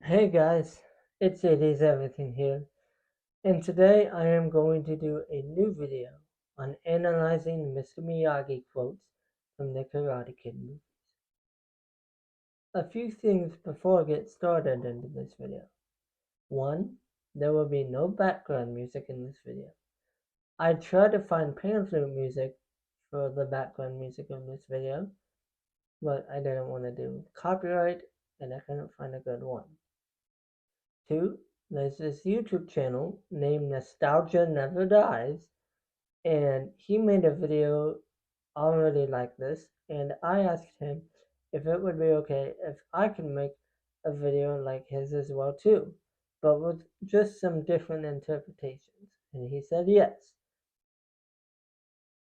Hey guys, it is everything here, and today I am going to do a new video on analyzing Mr. Miyagi quotes from the Karate Kid movie. A few things before I get started into this video. One, there will be no background music in this video. I tried to find pan flute music for the background music of this video, but I didn't want to do copyright and I couldn't find a good one. Two, there's this YouTube channel named Nostalgia Never Dies, and he made a video already like this, and I asked him if it would be okay if I could make a video like his as well too, but with just some different interpretations, and he said yes.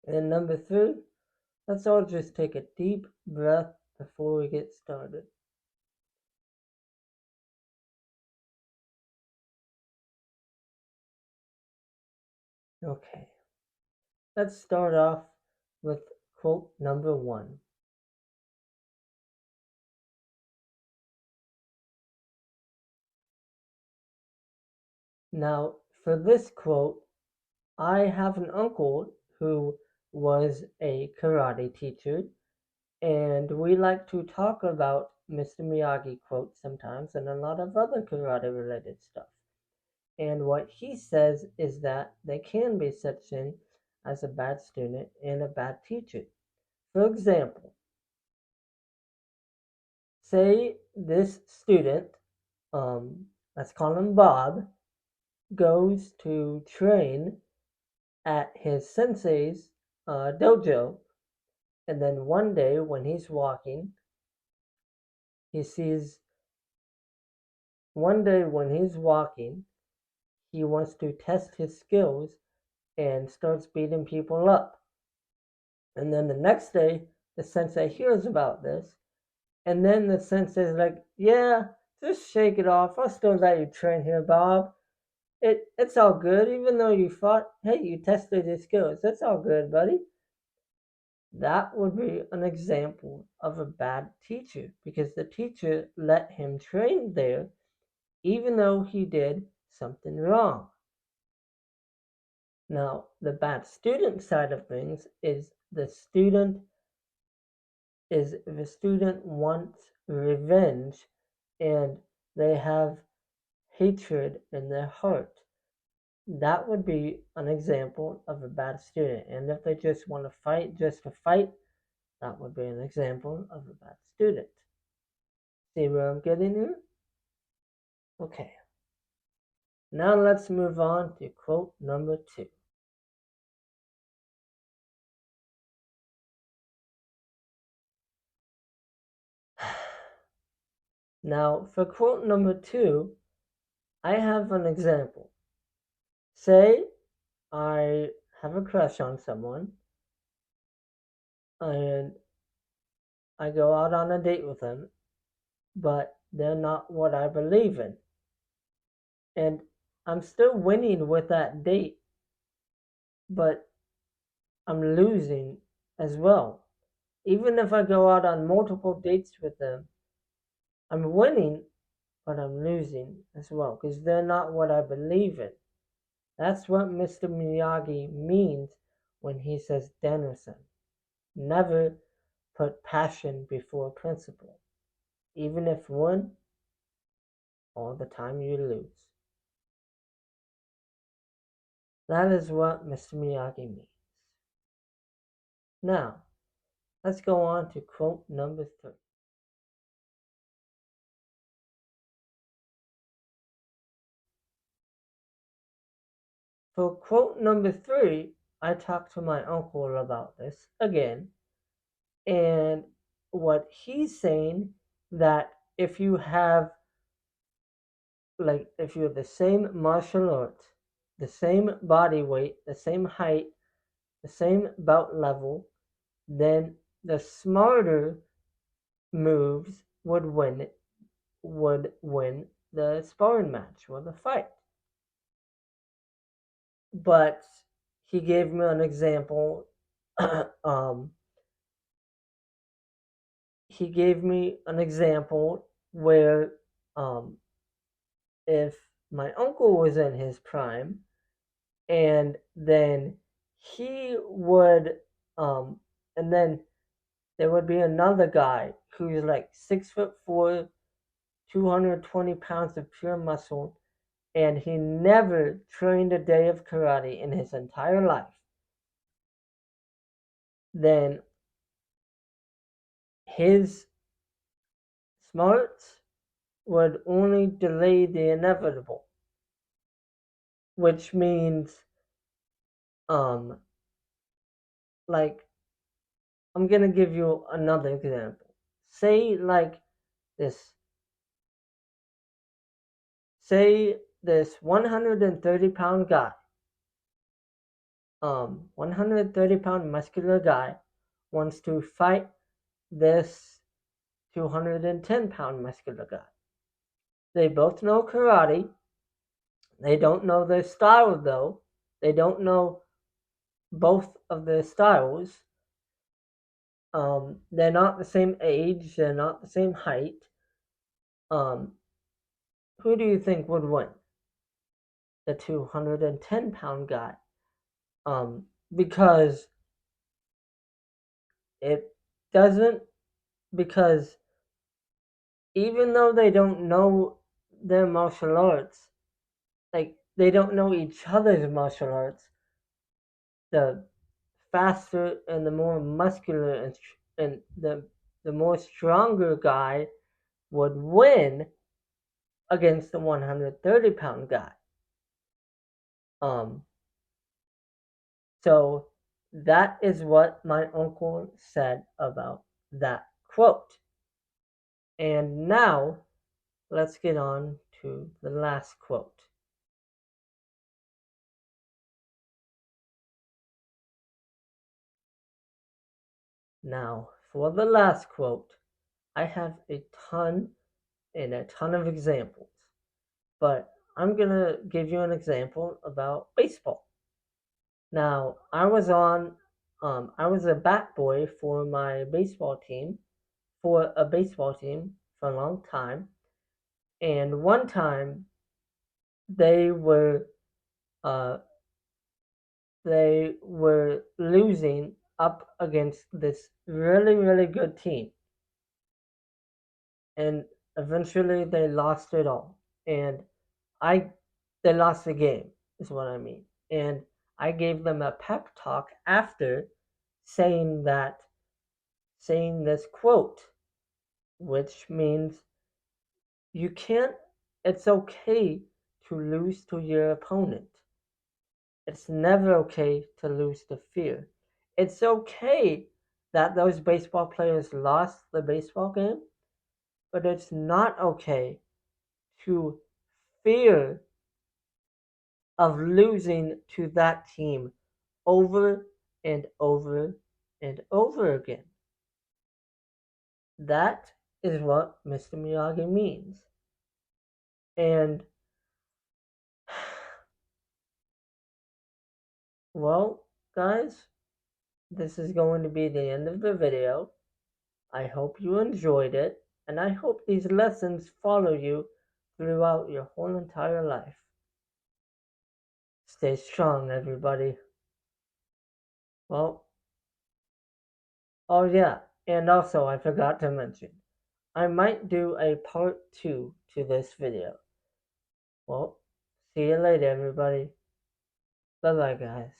And number three, let's all just take a deep breath before we get started. Okay, let's start off with quote number one. Now, for this quote, I have an uncle who was a karate teacher, and we like to talk about Mr. Miyagi quotes sometimes and a lot of other karate related stuff. And what he says is that there can be such thing as a bad student and a bad teacher. For example, say this student, let's call him Bob, goes to train at his sensei's dojo, and then one day when he's walking, he sees one day when he's walking, he wants to test his skills and starts beating people up. And then the next day, the sensei hears about this, and then the sensei's like, "Yeah, just shake it off. I'll still let you train here, Bob. It's all good, even though you fought. Hey, you tested your skills. It's all good, buddy." That would be an example of a bad teacher because the teacher let him train there even though he did something wrong. Now, the bad student side of things is the student wants revenge and they have hatred in their heart. That would be an example of a bad student. And if they just want to fight just to fight, that would be an example of a bad student. See where I'm getting here? Okay. Now let's move on to quote number two. Now, for quote number two, I have an example. Say I have a crush on someone and I go out on a date with them, but they're not what I believe in. And I'm still winning with that date, but I'm losing as well. Even if I go out on multiple dates with them, I'm winning, but I'm losing as well because they're not what I believe in. That's what Mr. Miyagi means when he says Dennison. Never put passion before principle. Even if win, all the time you lose. That is what Mr. Miyagi means. Now, let's go on to quote number three. For quote number three, I talked to my uncle about this again, and what he's saying that if you have if you have the same martial arts, the same body weight, the same height, the same belt level, then the smarter moves would win the sparring match or the fight. But he gave me an example. um, he gave me an example where if my uncle was in his prime, and then he would, and then there would be another guy who's like 6'4", 220 pounds of pure muscle, and he never trained a day of karate in his entire life, then his smarts would only delay the inevitable, which means, um, like, I'm gonna give you another example. Say, like, this, say this 130-pound guy, 130-pound muscular guy wants to fight this 210-pound muscular guy. They both know karate. They don't know their style though. They don't know both of their styles. They're not the same age. They're not the same height. Um, who do you think would win? The 210-pound guy. Because it doesn't. Because even though they don't know their martial arts, like they don't know each other's martial arts, the faster and the more muscular and the more stronger guy would win against the 130-pound guy. Um, so that is what my uncle said about that quote. And now let's get on to the last quote. Now, for the last quote, I have a ton of examples, but I'm gonna give you an example about baseball. Now, I was a bat boy for my baseball team, for a baseball team for a long time, and one time they were, uh, they were losing up against this really good team, and eventually they lost it all, and I, they lost the game, is what I mean, and I gave them a pep talk after saying that, saying this quote, which means you can't, it's okay to lose to your opponent. It's never okay to lose to fear. It's okay that those baseball players lost the baseball game, but it's not okay to fear of losing to that team over and over and over again. That is what Mr. Miyagi means. And, well, guys, this is going to be the end of the video. I hope you enjoyed it, and I hope these lessons follow you throughout your whole entire life. Stay strong, everybody. Well, oh yeah, and also I forgot to mention, I might do a part 2 to this video. Well, see you later, everybody. Bye bye, guys.